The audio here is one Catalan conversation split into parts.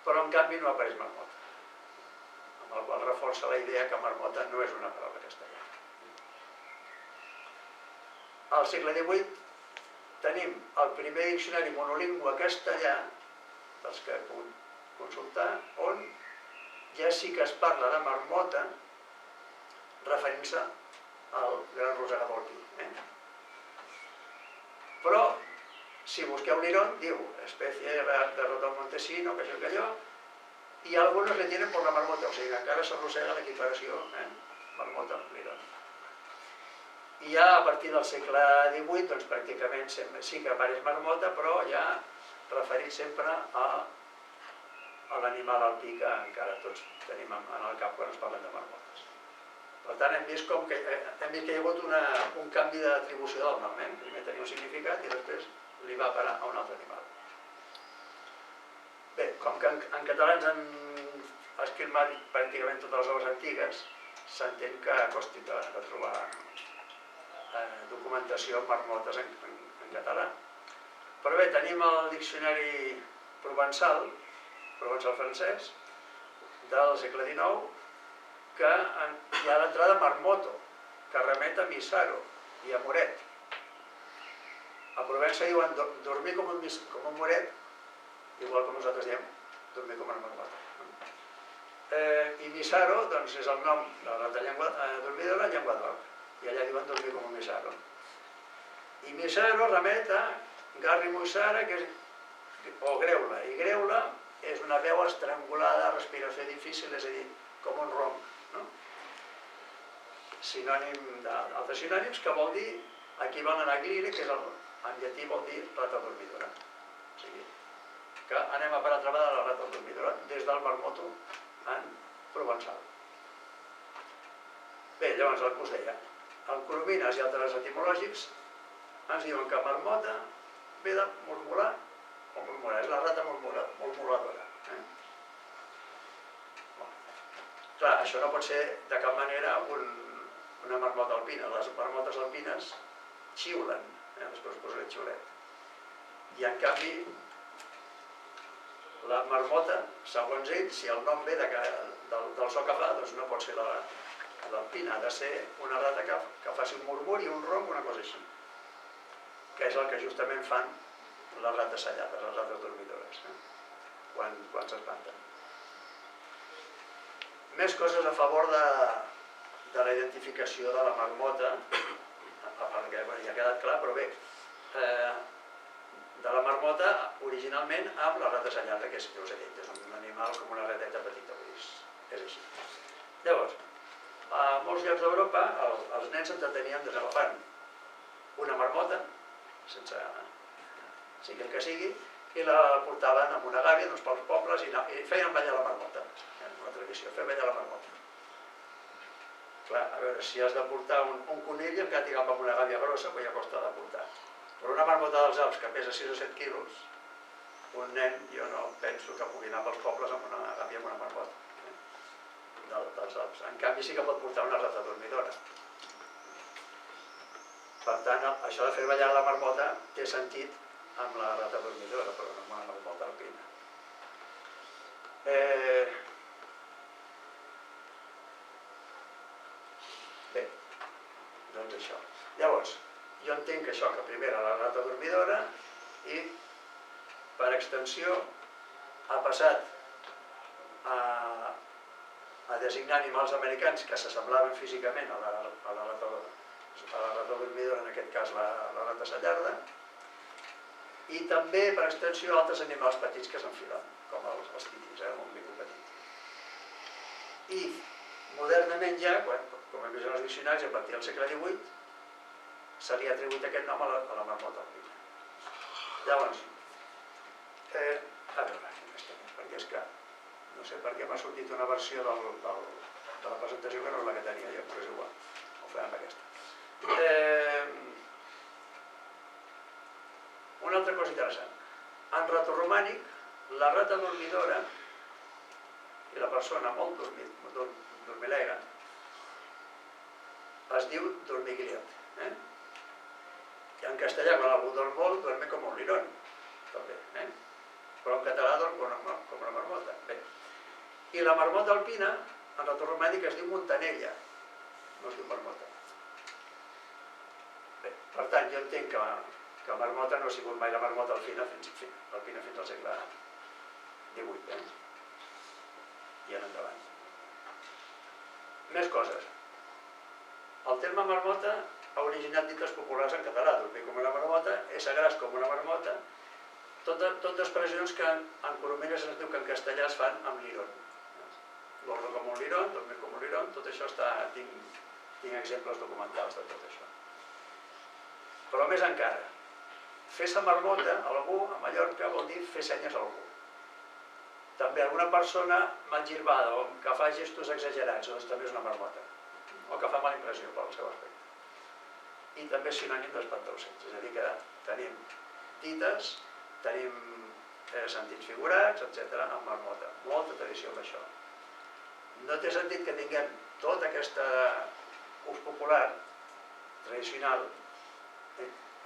però en canvi no apareix marmota, amb el qual reforça la idea que marmota no és una paraula castellana. Al segle XVIII tenim el primer diccionari monolingüe castellà, dels que he pogut consultar, on ja sí que es parla de marmota referint-se al gran rosegador alpí. Però, si busqueu l'Irón, diu especie de rotón montesino, que això que allò, i algunos le tienen por la marmota, o sigui que encara s'arrossega l'equiparació marmota amb l'Irón. I ja a partir del segle XVIII, doncs pràcticament sí que apareix marmota, però ja referit sempre a l'animal alpí que encara tots tenim en el cap quan ens parlem de marmotes. Per tant, hem vist que hi ha hagut un canvi d'atribució del nom. Primer tenia un significat i després li va parar a un altre animal. Bé, com que en català ens han esquilmat pràcticament totes les obres antigues, s'entén que costi de trobar documentació amb marmotes en català. Però bé, tenim el diccionari provençal francès, del segle XIX, que hi ha l'entrada marmoto, que remet a Missaro i a Moret. A Provença diuen dormir com un moret, igual com nosaltres diem dormir com una marmota. I Missaro és el nom de la dormidora llengua d'or, i allà diuen dormir com un Missaro. I Missaro remet a Garri Muissara, o Greula, i Greula és una veu estrangulada, respiració difícil, és a dir, com un ronc. Sinònim d'altres sinònims que vol dir equivalent a glire, que en llatí vol dir rata dormidora. O sigui, que anem a per altra vegada a la rata dormidora des del marmoto en provençal. Bé, llavors el que us deia, el coromines i altres etimològics ens diuen que marmota ve de murmurar, o murmurar, és la rata murmuradora. Clar, això no pot ser de cap manera una marmota alpina. Les marmotes alpines xiulen, després posaré xiulet. I en canvi, la marmota, segons ell, si el nom ve del so que fa, doncs no pot ser l'alpina, ha de ser una rata que faci un murmuri, un ronc, una cosa així. Que és el que justament fan les rates sellades, les rates dormidores, quan s'espanten. Més coses a favor de la identificació de la marmota, perquè ja ha quedat clar, però bé, de la marmota originalment amb la rata sellada, que ja us he dit, és un animal com una rateta petita, és així. Llavors, a molts llocs d'Europa els nens s'entretenien desagafant una marmota, sense sigui el que sigui, i la portaven amb una gàbia pels pobles i feien ballar la marmota. Una tradició, fer ballar la marmota. Clar, a veure, si has de portar un conill encara t'hi agafa amb una gàbia grossa, ja costa de portar. Però una marmota dels Alps que pesa 6 o 7 quilos, un nen, jo no penso que pugui anar pels pobles amb una gàbia amb una marmota dels Alps. En canvi sí que pot portar una rata dormidora. Per tant, això de fer ballar la marmota té sentit amb la rata dormidora, però no amb la marmota alpina. Bé, doncs això. Llavors, jo entenc que això, que primer era la rata dormidora i, per extensió, ha passat a designar animals americans que s'assemblaven físicament a la rata dormidora, en aquest cas la rata sellarda, i també, per extensió, altres animals petits que s'enfilen, com els titis, un mico petit. I, modernament ja, com hem vist en els diccionaris, a partir del segle XVIII, se li ha atribuït aquest nom a la marmota alpina. Llavors, a veure, perquè és que no sé per què m'ha sortit una versió de la presentació que no és la que tenia jo, però és igual, ho farem amb aquesta. Una altra cosa interessant. En retoromànic, la rata dormidora i la persona molt dormilega es diu dormigliot. I en castellà, quan algú dorm molt, duerme com un lirón, també. Però en català dorm com una marmota. I la marmota alpina, en retorn romànic, es diu montanella, no es diu marmota. Bé, per tant, jo entenc que marmota no ha sigut mai la marmota alpina fins al segle XVIII, i en endavant. Més coses. El terme marmota ha originat dites populars en català, dormir com una marmota, ésser gras com una marmota, tot expressions que en Coromines es diu que en castellà es fan amb lirón. Gordo com un lirón, dormir com un lirón, tot això tinc exemples documentals de tot això. Però més encara, fer-se marmota a algú a Mallorca vol dir fer senyes a algú. També alguna persona malgirbada o que fa gestos exagerats, doncs també és una marmota, o que fa mala impressió pel seu aspecte. I també és sinònim d'espantaocells, és a dir que tenim dites, tenim sentits figurats, etc. en marmota. Molta tradició amb això. No té sentit que tinguem tota aquesta ús popular, tradicional.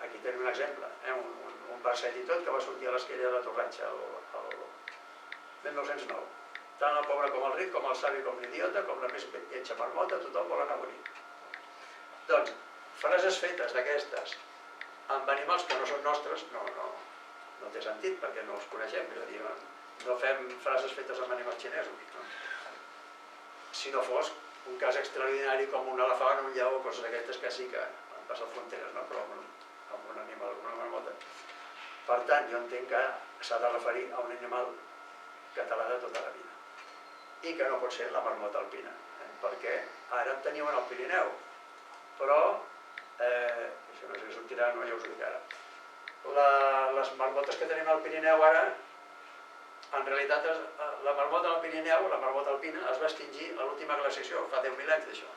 Aquí tenim un exemple, un verset i tot que va sortir a l'esquella de la Torratxa el 1909. Tant el pobre com el ric, com el savi com l'idiota, com la més lletja marmota, tothom vol anar bonic. Doncs, frases fetes d'aquestes amb animals que no són nostres no té sentit perquè no els coneixem. És a dir, no fem frases fetes amb animals xinesos. Si no fos un cas extraordinari com un elefant, un lleó, coses d'aquestes que sí que han passat fronteres, però amb un animal, una marmota. Per tant, jo entenc que s'ha de referir a un animal català de tota la vida i que no pot ser la marmota alpina, perquè ara en tenim en el Pirineu, però això no sé si sortirà, no, ja us ho dic ara. Les marmotes que tenim al Pirineu ara, en realitat la marmota del Pirineu, la marmota alpina, es va extingir a l'última glaciació, fa 10.000 anys d'això,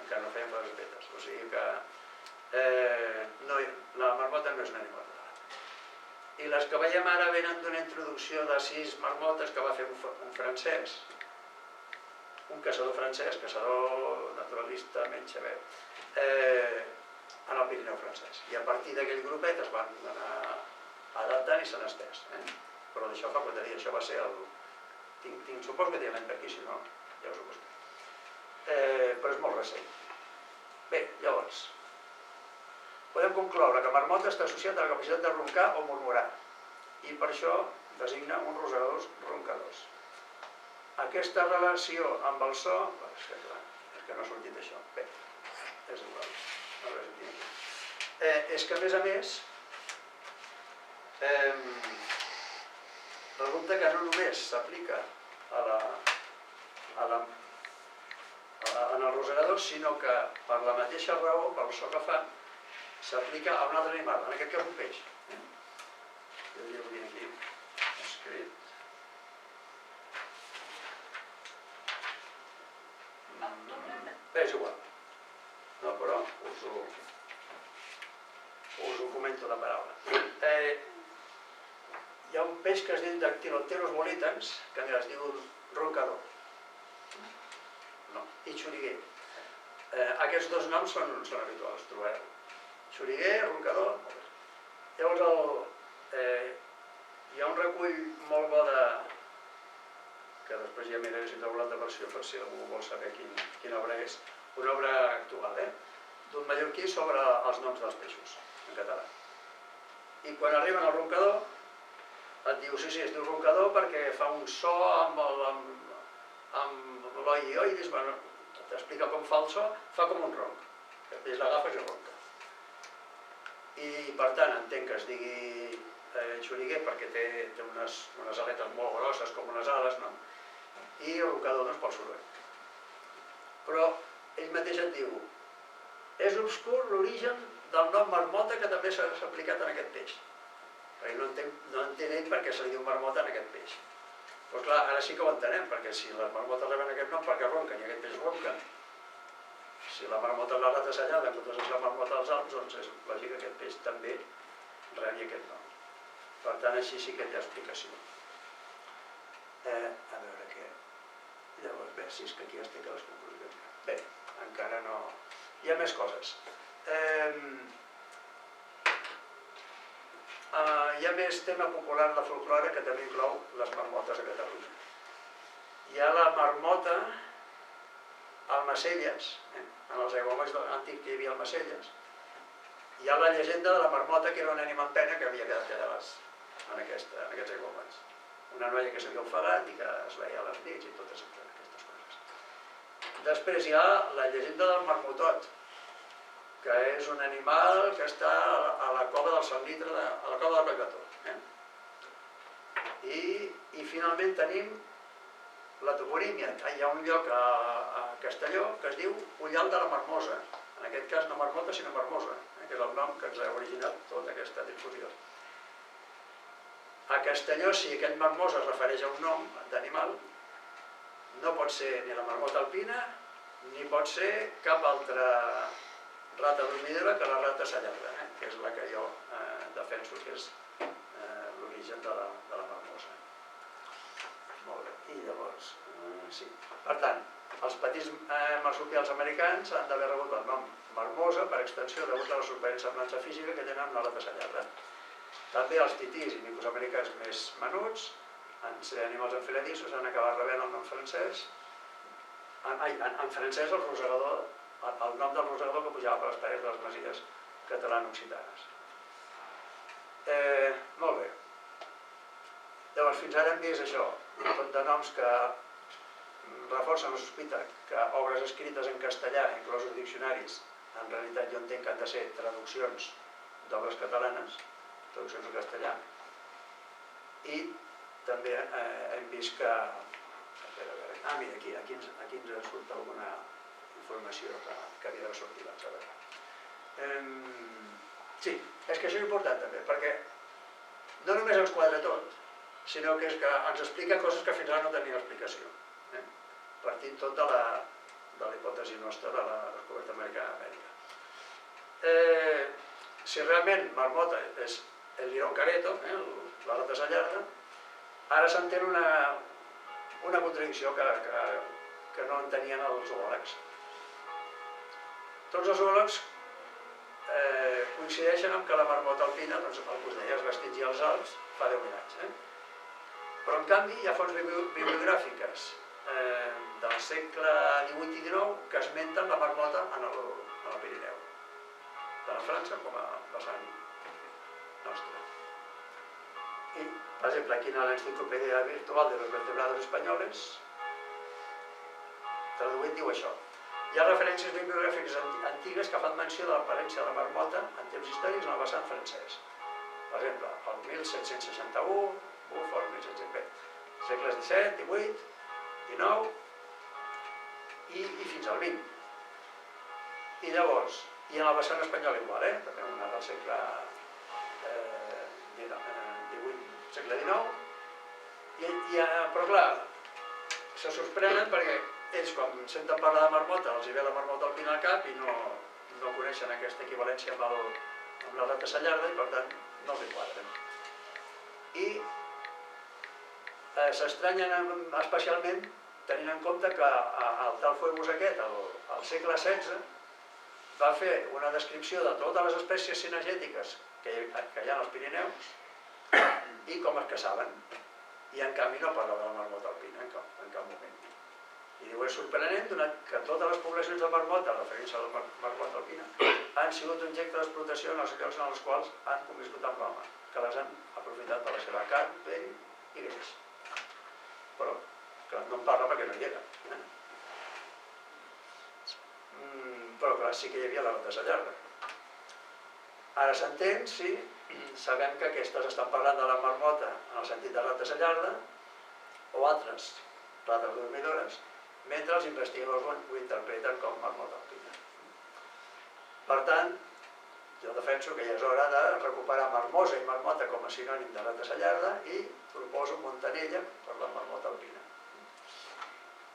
encara no feien frases fetes, o sigui que la marmota no és un animal. I les que veiem ara venen d'una introducció de 6 marmotes que va fer un francès, un caçador francès, caçador naturalista, metge, en el Pirineu francès. I a partir d'aquell grupet es van anar adaptant i s'han estès. Però d'això fa 4 dies, això va ser el... Suposo que té l'any per aquí, si no, ja us ho busco. Però és molt recent. Bé, llavors... Podem concloure que marmota està associat a la capacitat de roncar o murmurar i per això designa uns rosegadors roncadors. Aquesta relació amb el so... És que no ha sortit això. Bé, és igual. A veure si tinc aquí. És que a més, resulta que no només s'aplica en els rosegadors, sinó que per la mateixa raó, pel so que fa, s'aplica a un altre animal, en aquest cas un peix. Jo ja ho tinc aquí escrit. Bé, és igual. No, però us ho comento la paraula. Hi ha un peix que es diu Dactylopterus volitans, que es diu roncador. I xoriguer. Aquests dos noms són habituals, trobareu. Xoriguer, roncador... Llavors hi ha un recull molt bo de... que després ja miraré si trobo l'altra versió per si algú vol saber quina obra és. Una obra actual, d'un mallorquí sobre els noms dels peixos, en català. I quan arriben al roncador, et diu, sí, es diu roncador perquè fa un so amb l'oi i oidis, t'explica com fa el so, fa com un ronc. El peix l'agafes i ronca. I per tant entenc que es digui xoriguer perquè té unes aletes molt grosses com unes ales, i roncador doncs pel soroll. Però ell mateix et diu, és obscur l'origen del nom marmota que també s'ha aplicat en aquest peix. Perquè no entén ell per què se li diu marmota en aquest peix. Però clar, ara sí que ho entenem, perquè si les marmotes reben aquest nom perquè ronquen i aquest peix ronca, si la marmota és la ratacellada, en comptes de ser la marmota dels Alps, doncs és lògic que aquest peix també rebi aquest nom. Per tant, així sí que té explicació. A veure què... Llavors, bé, si és que aquí ja estic a les conclusions. Bé, encara no... Hi ha més coses. Hi ha més tema popular de folklore que també inclou les marmotes a Catalunya. hi ha la marmota Almacelles, en els aiguamolls antics que hi havia Almacelles. Hi ha la llegenda de la marmota, que era una ànima en pena que havia quedat allà en aquests aiguamolls. Una noia que s'havia ofegat i que es veia a les nits i totes aquestes coses. Després hi ha la llegenda del marmotot, que és un animal que està a la cova del Sant Litre, a la cova de Collbató. I finalment tenim la toponímia. Hi ha un lloc a Castelló que es diu Ullal de la Marmosa. En aquest cas no marmota, sinó marmosa, que és el nom que ens ha originat tota aquesta difusió. A Castelló, si aquest marmosa es refereix a un nom d'animal, no pot ser ni la marmota alpina, ni pot ser cap altra rata dormidora que la rata sallarda, que és la que jo defenso que és l'origen de la marmosa. Molt bé, i llavors, sí. Per tant, els petits marsupials americans han d'haver rebut el nom marmosa per extensió degut a la sorprenent semblança física que tenen amb la rata sallarda. També els titís i micos americans més menuts, en ser animals enfiladissos, han acabat rebent el nom francès. En francès el rosegador, el nom del rosegador que pujava per les parets de les masies catalano-occitanes. Molt bé. Llavors, fins ara hem vist això, tot de noms que reforcen la sospita que obres escrites en castellà, inclosos diccionaris, en realitat jo entenc que han de ser traduccions d'obres catalanes, traduccions en castellà, i també hem vist que... mira, aquí ens surt alguna informació que havia de sortir abans. A veure. Sí, és que això és important també, perquè no només ens quadra tot, sinó que ens explica coses que fins ara no tenien explicació, partint tot de la hipòtesi nostra de la descoberta americana d'Amèrica. Si realment marmota és el lirón careto, la rata sallarda, ara s'entén una contradicció que no entenien els zoòlegs. Tots els zoòlegs coincideixen amb que la marmota alpina, el que us deia, es va extingir als Alps fa 10.000 anys. Però en canvi hi ha fonts bibliogràfiques del segle XVIII i XIX que esmenten la marmota a la Pirineu, tant a França com a vessant nostre. I, per exemple, aquí en l'Enciclopèdia Virtual de los Vertebrados Españoles, traduït diu això: hi ha referències bibliogràfiques antigues que fan menció de l'aparència de la marmota en temps històrics en el vessant francès. Per exemple, el 1761, Buffon, 1720, segles XVII, XVIII, XIX i fins al XX. I llavors, i en el vessant espanyol igual, també una del segle XVIII, segle XIX, però clar, se sorprenen perquè ells quan senten parlar de marmota els hi ve la marmota alpina al cap i no coneixen aquesta equivalència amb la rata sallarda i per tant no els hi quadren. I s'estranyen especialment tenint en compte que el tal Phoebus aquest, al segle XVI, va fer una descripció de totes les espècies cinegètiques que hi ha als Pirineus i com es caçaven. I en canvi no parlava de la marmota alpina en cap moment. I diu, és sorprenent que totes les poblacions de marmota, referint-se a la marmota alpina, han sigut objecte d'explotació en els llocs en els quals han conviscut amb l'home, que les han aprofitat per la seva carn, pell i greix. Però no en parla perquè no hi era. Però clar, sí que hi havia la rata sallarda. Ara s'entén si sabem que aquestes estan parlant de la marmota en el sentit de rata sallarda o altres rates dormidores, mentre els investigadors ho interpreten com marmota alpina. Per tant, jo defenso que ja és hora de recuperar marmosa i marmota com a sinònim de rata sallarda i proposo Montanella per la marmota alpina.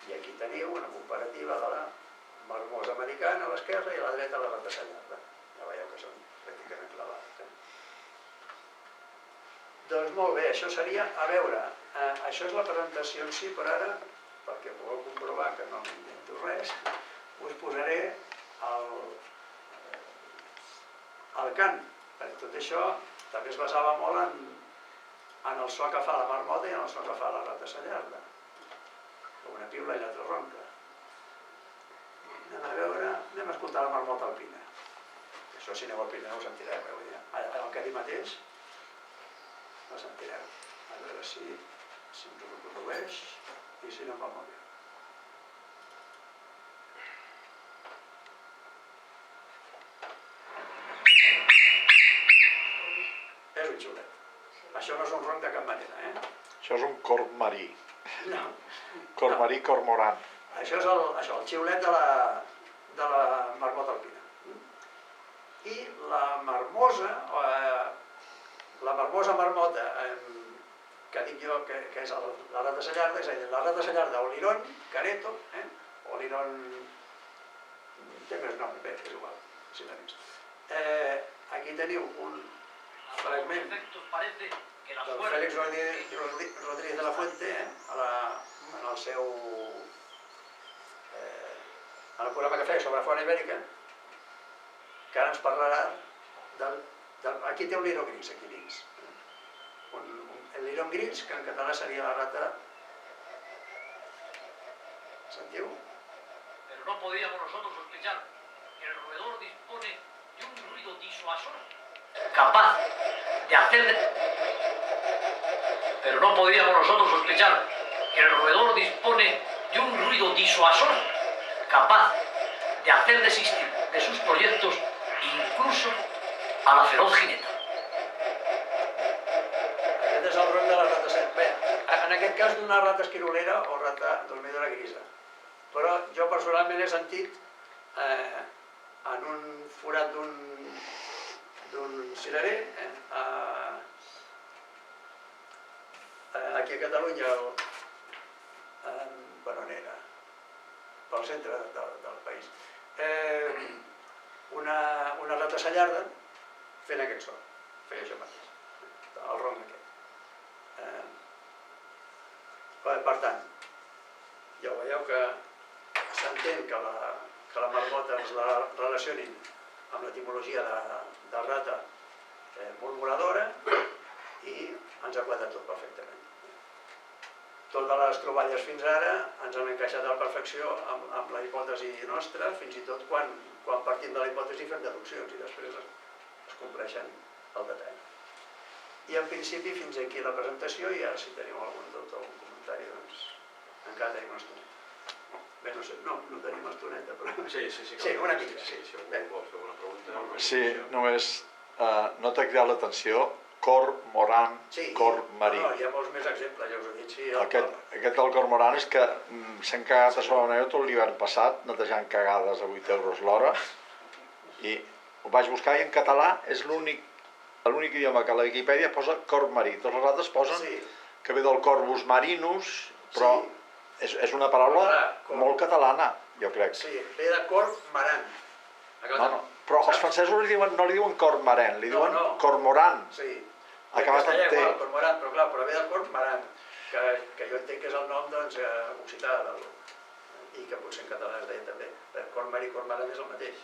I aquí teniu una comparativa de la marmosa americana a l'esquerra i a la dreta la rata sallarda. Ja veieu que són pràcticament clavades. Doncs molt bé, això seria, a veure, això és la presentació en si, per ara, perquè pugueu comprovar que no m'invento res, us posaré el cant. Tot això també es basava molt en el so que fa la marmota i en el so que fa la rata sallarda. Una una piula i l'altra ronca. Anem a escoltar la marmota alpina. Això si aneu al Pirineu ho sentireu, el que dic mateix ho sentireu. A veure si ens ho reprodueix i si no em va molt bé. És un xiulet. Això no és un ronc de cap manera, Això és un corb marí. No. Corb marí, cormoran. Això és el xiulet de la marmota alpina. I la marmosa marmota, que dic jo que és la rata sallarda, és a dir, la rata sallarda o l'Iron careto, o l'Iron... té més nom, bé, és igual, si l'he vist. Aquí teniu un fragment del Félix Rodríguez de la Fuente en el seu... en el programa que feia sobre fauna ibèrica, que ara ens parlarà del... Aquí té un liró gris, aquí dins. El liró gris, que en català seria la rata... ¿Sentiu? Pero no podíamos nosotros sospechar que el roedor dispone de un ruido disuasor capaz de hacer... Pero no podíamos nosotros sospechar que el roedor dispone de un ruido disuasor capaz de hacer desistir de sus proyectos incluso a la feroz jineta. Aquest és el ronc de la rata sallarda. Bé, en aquest cas d'una rata esquirolera o rata dormidora grisa. Però jo personalment he sentit en un forat d'un cirerer, aquí a Catalunya, per on era? Pel centre del país, una rata sallarda fent aquest so, feia això mateix, el ronc aquest. Per tant, ja ho veieu que s'entén que la marmota ens la relacionin amb l'etimologia de rata murmuradora i ens ha quadrat tot perfectament. Totes les troballes fins ara ens han encaixat a la perfecció amb la hipòtesi nostra, fins i tot quan partim de la hipòtesi fem deduccions i després es compleixen al detall. I en principi fins aquí la presentació i ara si teniu algun dubte o algun comentari doncs encara tenim una estoneta. Bé, no sé, no tenim estoneta, però... Sí, una mica, sí. Si algú vol fer una pregunta... Sí, només no t'ha cridat l'atenció, cormoran, corb-marí. No, hi ha molts més exemples, ja us ho he dit, sí. Aquest del cormoran és que s'han cagat a sobre neu tot l'hivern passat, netejant cagades a 8 euros l'hora, i ho vaig buscar i en català és l'únic idioma que a la Viquipèdia posa corb marí. Tots els altres posen que ve del corvus marinus, però és una paraula molt catalana, jo crec. Sí, ve de corb maran. Però els francesos no li diuen corb marin, li diuen cormoran. Sí, acabat en T. Cormoran, però clar, però ve de corb maran, que jo entenc que és el nom occità i que potser en català es deia també. Corb marí i corb maran és el mateix.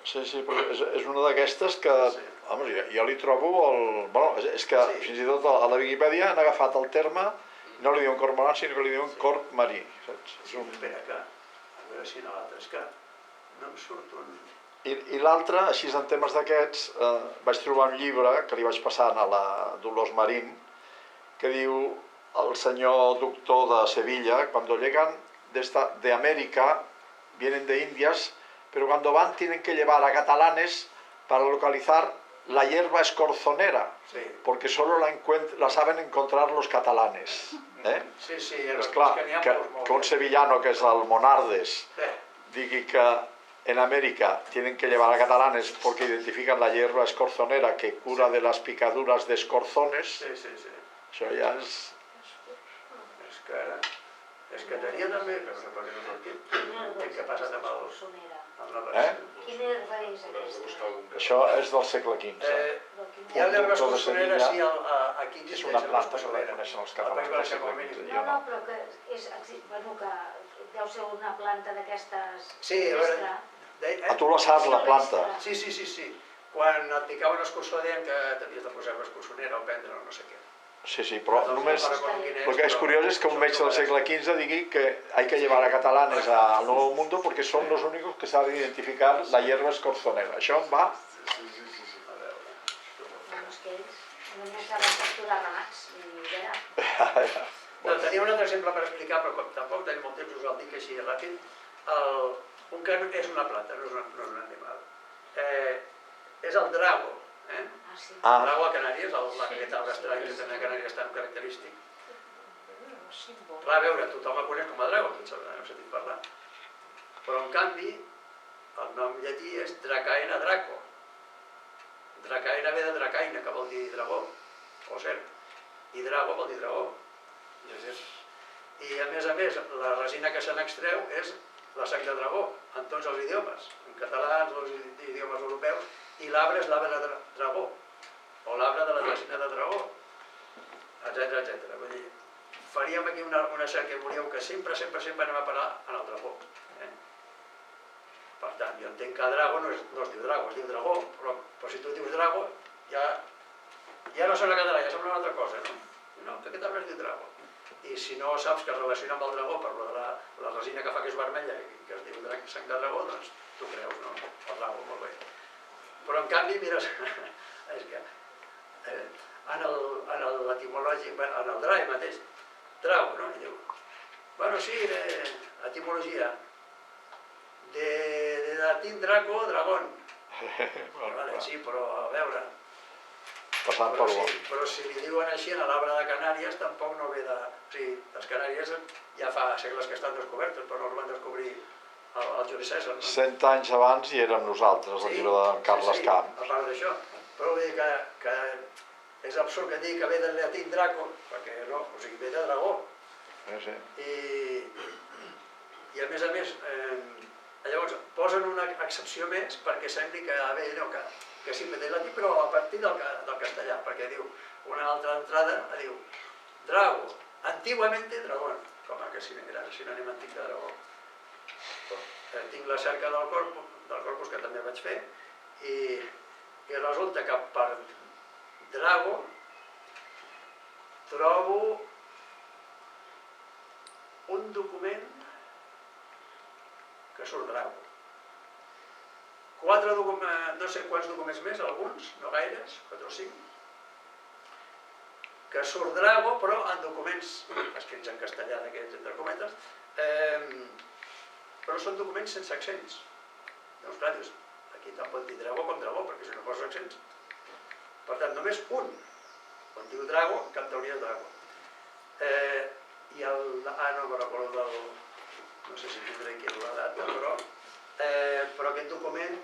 Sí, però és una d'aquestes que, jo li trobo és que fins i tot a la Viquipèdia han agafat el terme, no li diuen cormoran, sinó que li diuen corb marí. Espera, que, a veure si no l'altre, és que no em surt un... I l'altre, així en temes d'aquests, vaig trobar un llibre que li vaig passar a la Dolors Marín, que diu el senyor doctor de Sevilla, cuando llegan de América, vienen de Indias, pero cuando van tienen que llevar a catalanes para localizar la hierba escorzonera, porque solo la saben encontrar los catalanes. És clar, que un sevillano que és el Monardes digui que en América tienen que llevar a catalanes porque identifican la hierba escorzonera que cura de las picaduras de escorzones, això ja és... És que tenia també, que no sé per què no sortit, què ha passat amb la versió. Quina herba és aquesta? Això és del segle XV. Hi ha l'herba escorzonera, sí, aquí és una planta que la coneixen els catalans del segle XV. No, però que és, bueno, que deu ser una planta d'aquestes... Sí, a veure... A tu la saps, la planta? Sí. Quan et picaven escorzó deien que t'havies de posar una escorzonera o prendre o no sé què. Sí, sí, però només... El Lo que es curiós es que un metge del segle XV digui que hay que llevar a catalanes al Nuevo Mundo porque son los únicos que saben identificar la hierba escorzonera. Això em va... A veure... Bueno, és que ells només saben capturar ramats, ni idea. No, tenia un altre exemple per explicar, però com tampoc tenim molt temps, us el dic així ràpid. Un que és una planta, no és un animal. És el drago. Ah, sí. El drago a Canàries, aquest arbre estrany que també a Canàries és tan característic. Clar, a veure, tothom el coneix com a drago, tots n'heu sentit parlar. Però en canvi, el nom llatí és Dracaena draco. Dracaena ve de dracaina, que vol dir dragó, o serp. I drago vol dir dragó. I a més, la resina que se n'extreu és la sang de dragó, en tots els idiomes, en català, en els idiomes europeus, i l'arbre és l'arbre de dragó, o l'arbre de la resina de dragó, etc. Vull dir, faríem aquí una cerca i veuríeu que sempre anem a parar en el dragó. Per tant, jo entenc que drago no es diu drago, es diu dragó, però si tu dius drago, ja no sona català, ja sembla una altra cosa, no? No, que aquest arbre es diu drago. I si no saps que es relaciona amb el dragó per la resina que fa que és vermella i que es diu sang de dragó, doncs tu creus, no? El drago, molt bé. Però en canvi, mira, és que en l'etimològic, en el drae mateix, drago, no? I diu, bueno, sí, etimologia, de latín draco, dragón. Vale, sí, però a veure... Però si li diuen així a l'arbre de Canàries tampoc no ve de... O sigui, les Canàries ja fa segles que estan descobertes, però no el van descobrir el Juli Cèsar, no? 100 anys abans hi érem nosaltres, el llibre de Carles Camps. A part d'això. Però vull dir que és absurd que digui que ve del llatí draco, perquè no, o sigui, ve de dragó. I a més, llavors posen una excepció més perquè sembli que ve allò que sí, ve del llatí, però a partir del castellà, perquè diu, una altra entrada diu, drago, antiguamente dragón, com que era sinònim antic de dragó. Tinc la cerca del corpus que també vaig fer, i resulta que per drago trobo un document que surt drago. No sé quants documents més, alguns, no gaires, 4 o 5, que surt drago, però en documents escrits en castellà d'aquests entre cometes, però són documents sense accents. Llavors, clar, dius, aquí tant pot dir drago com dragó, perquè si no posa accents. Per tant, només un, quan diu drago, que en teoria és drago. No me'n recordo del... no sé si tindré aquí la data, però aquest document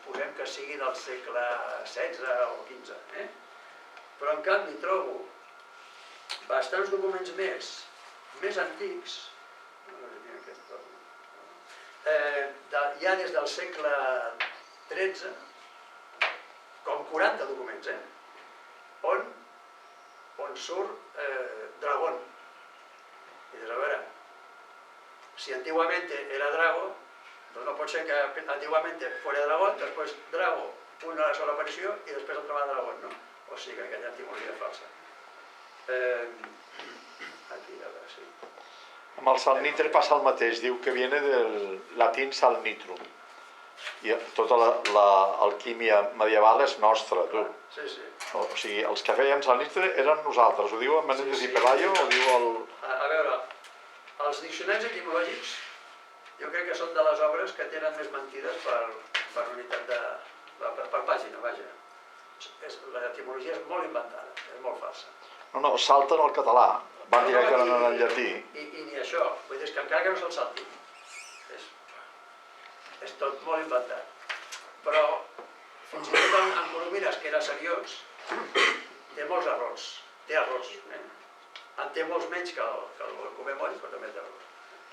posem que sigui del segle XVI o XV. Però en canvi trobo bastants documents més antics, ja des del segle XIII, com 40 documents, on surt dragón. I dius, a veure, si antiguamente era drago, doncs no pot ser que antiguamente fuera dragón, després drago, una sola aparició i després altra vegada dragón, no? O sigui que aquella etimologia falsa. Aquí, a veure, sí. Amb el salnitre passa el mateix, diu que viene del latín salnitrum. I tota l'alquímia medieval és nostra, tu. Sí, sí. O sigui, els que feien salnitre eren nosaltres, ho diu en Menéndez y Pelayo, o diu el... A veure, els diccionaris etimològics jo crec que són de les obres que tenen més mentides per unitat de... per pàgina, vaja. L'etimologia és molt inventada, és molt falsa. No, salten al català, van directament en el llatí. I ni això, vull dir que encara que no se'l salti, és tot molt inventat. Però fins i tot en Coromines, que era seriós, té molts errors, En té molts menys que el Comemori, però també té errors.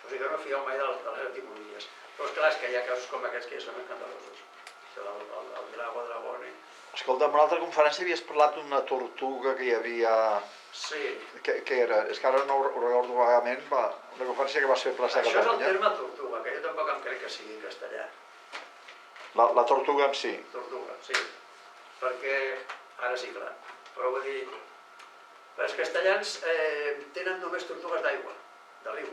O sigui que no fieu mai de les etimologies. Però és clar, que hi ha casos com aquests que ja són escandalosos. El drago, dragón... Escolta, en una altra conferència havies parlat d'una tortuga que hi havia... Sí. Què era? És que ara no ho recordo vagament, una conferència que va ser plaça de Catalunya. Això és el terme tortuga, que jo tampoc em crec que sigui en castellà. La tortuga en si? Tortuga, sí. Perquè, ara sí, clar, però vull dir, Els castellans tenen només tortugues d'aigua, de riu.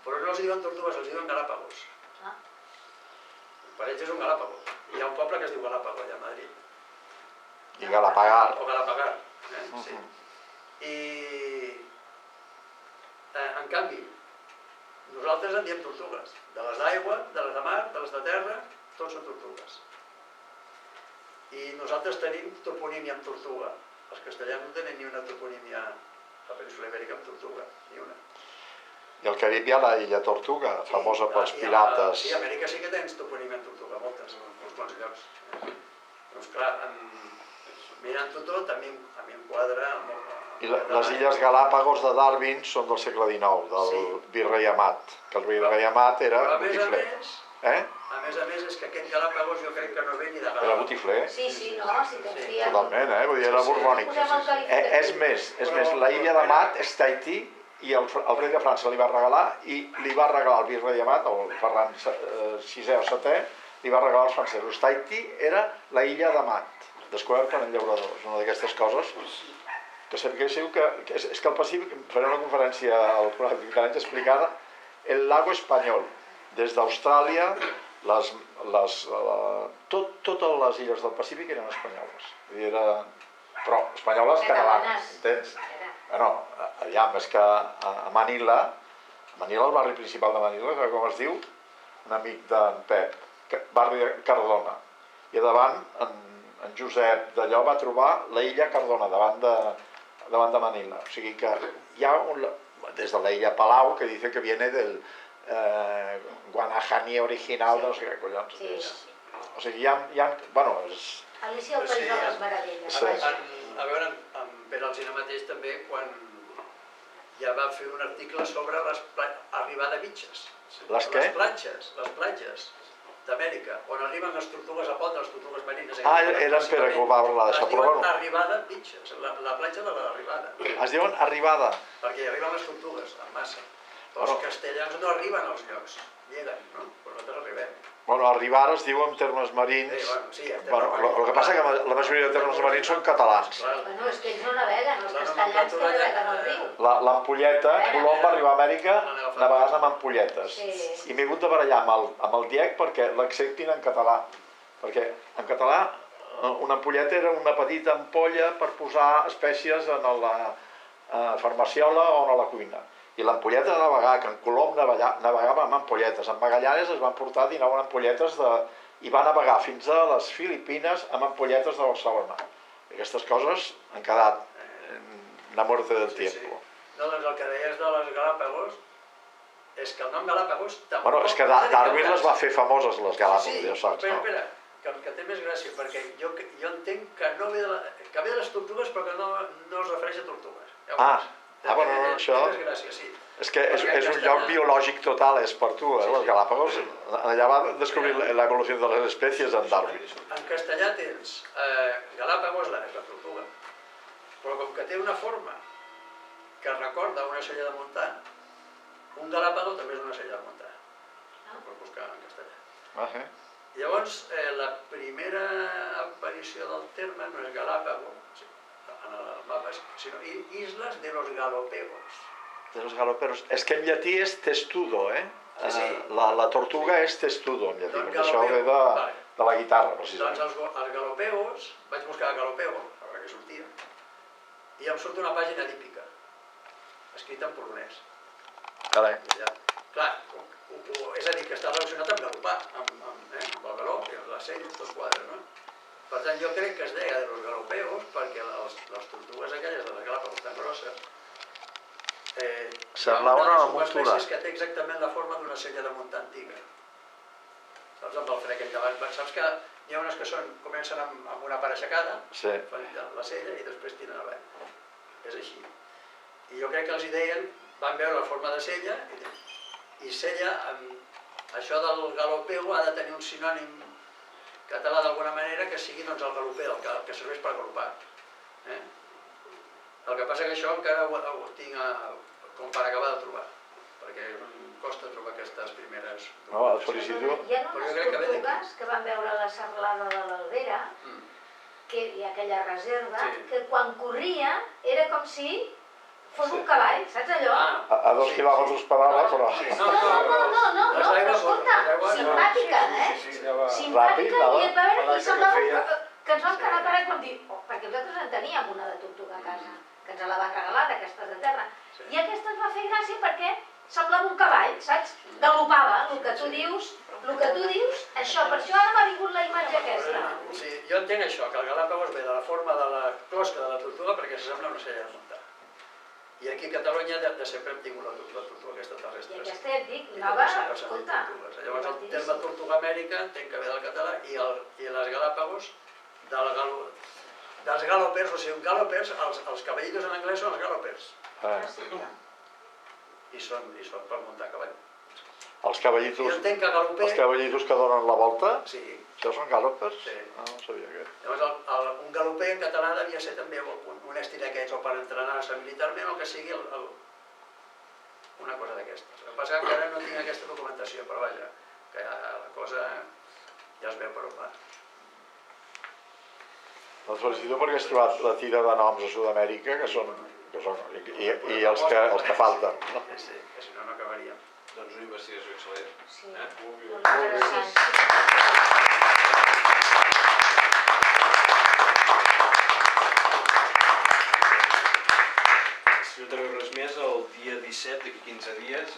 Però no els diuen tortugues, els diuen galàpagos. Per ells és un galàpago. Hi ha un poble que es diu Galápago, allà a Madrid. I Galapagar. O Galapagar, sí. I, en canvi, nosaltres en diem tortugues. De les d'aigua, de les de mar, de les de terra, tots són tortugues. I nosaltres tenim toponímia amb tortuga. Els castellans no tenen ni una toponímia a la península Ibèrica amb tortuga, ni una. I al Carib hi ha la illa Tortuga, famosa pels pirates. Sí, a Amèrica sí que tens toponímia amb tortuga, moltes, en uns quants llocs. Doncs clar, mirant-ho tot, a mi em quadra... I les illes Galàpagos de Darwin són del segle XIX, del virrei Amat, que el virrei Amat era botifler. A més, és que aquest Galàpagos jo crec que no ve ni de Galàpagos. Era botifler? Sí, no, si te'n fien... Totalment, vull dir, era borbònic. És més, la illa d'Amat és Tahití i el rei de França li va regalar i li va regalar el virrei Amat, el Ferran VI o VII, li va regalar als francesos. Tahití era la illa d'Amat, descoberta en el llaurador. És una d'aquestes coses que sapiguéssiu que és que al Pacífic, faré una conferència al programa d'Anys explicada, el lago espanyol, des d'Austràlia, totes les illes del Pacífic eren espanyoles. Però espanyoles catalanes, entens? No, allà, és que a Manila, el barri principal de Manila, com es diu, un amic d'en Pep, barri de Cardona, i a davant en Josep d'allò va trobar la illa Cardona, davant de Manila. O sigui que hi ha des de la illa Palau, que dice que viene del Guanahani original, no sé què collons. O sigui, hi ha... Bueno, és... Alicia al País de les Meravelles. A veure, en Pere Alsina mateix també, quan ja va fer un article sobre l'arribada de bitxes. Les què? Les platges d'Amèrica, on arriben les tortugues a pont, les tortugues marines... Era en Pere que ho va parlar d'això, però bueno... Es diuen arribada bitxes, la platja de l'arribada. Es diuen arribada? Perquè hi arriben les tortugues, en massa. Els castellans no arriben als llocs, lleguen, no? Però nosaltres arribem. Bueno, arribar es diu en termes marins... Sí, en termes marins. El que passa és que la majoria de termes marins són catalans. Bueno, és que ells no naveguen, els castellans que naveguen al riu. L'ampolleta, Colom va arribar a Amèrica navegant amb ampolletes. I m'he hagut de barallar amb el Diec perquè l'acceptin en català. Perquè en català una ampolleta era una petita ampolla per posar espècies en la farmaciola o en la cuina. I l'ampolleta de navegar, que en Colom navegava amb ampolletes. En Magallanes es van portar 19 ampolletes i va navegar fins a les Filipines amb ampolletes de Barcelona. Aquestes coses han quedat la muerte del tiempo. No, doncs el que deies de les Galàpagos és que el nom Galàpagos... Bueno, és que Darwin les va fer famoses, les Galàpagos, ja saps, no? Espera, que té més gràcia, perquè jo entenc que ve de les tortugues però que no es refereix a tortugues. Bueno, això... És que és un lloc biològic total, és per tu, les Galàpagos. Allà va descobrir l'evolució de les espècies en Darwin. En castellà tens Galàpagos, és la tortuga, però com que té una forma que recorda una sella de muntar, un Galápago també és una sella de muntar. Per buscar en castellà. Llavors, la primera aparició del terme no és Galápago, en el mapa, sinó Islas de los Galopegos. De los Galopegos. És que en llatí és testudo, La tortuga és testudo, en llatí, perquè això ve de la guitarra, precisament. Doncs els Galopegos, vaig buscar Galopego, a veure què sortia, i em surt una pàgina dípica, escrita en polonès. Carai. Clar, és a dir, que està relacionat amb galopar, amb el galop, la sella, tot quadre, no? Per tant, jo crec que es deia de los Galopegos perquè les tortugues aquelles de les Galàpagos tan grosses sembla una muntura. Que té exactament la forma d'una sella de muntar antiga. Saps, amb el fre aquell davant. Saps que hi ha unes que comencen amb una part aixecada, fan la sella i després tiren avall. És així. I jo crec que els hi deien, van veure la forma de sella i sella, això del galopego ha de tenir un sinònim català d'alguna manera que sigui el galopé, el que serveix per galopar. El que passa que això encara ho tinc com per acabar de trobar, perquè costa trobar aquestes primeres... No, el felicito. Hi ha unes tortugues que van veure la serralada de l'Albera que hi ha aquella reserva, Sí. que quan corria era com si fos un cavall, saps allò? A 2 quilòmetres per hora, però... No, però escolta, simpàtica, simpàtica, i et va veure i semblava que ens vam quedar parats i vam dir, perquè nosaltres en teníem una de tortuga a casa, que ens la van regalar d'aquestes de terra, i aquesta ens va fer gràcia perquè semblava un cavall, saps? Galopava, el que tu dius, això, per això ara m'ha vingut la imatge aquesta. Sí, jo entenc això, que el Galápagos ve de la forma de la closca de la tortuga perquè s'assembla a una sella de muntar. I aquí a Catalunya de sempre hem tingut la tortuga aquesta terrestre. I aquesta, et dic, nova, escolta, llavors el terme tortuga amèrica entenc que ve del català i les Galápagos dels galopers, o sigui, galopers, els cavallitos en anglès són els galopers. I són per muntar cavall. Els cavallitos... Jo entenc que galoper... Els cavallitos que donen la volta? Sí. Això són galopers? Sí. Ah, no sabia aquest. Llavors, un galoper en català devia ser també un estil d'aquests, o per entrenar-se militarment, o que sigui una cosa d'aquestes. El que passa és que encara no tinc aquesta documentació, però vaja, que la cosa ja es veu per on va. Doncs felicito perquè has trobat la tira de noms a Sud-amèrica, que són i els que falten. Sí, que si no, no acabaríem. Doncs una investigació excel·lent. sí, Molt molt interessant. Si no teniu res més, el dia 17, d'aquí 15 dies,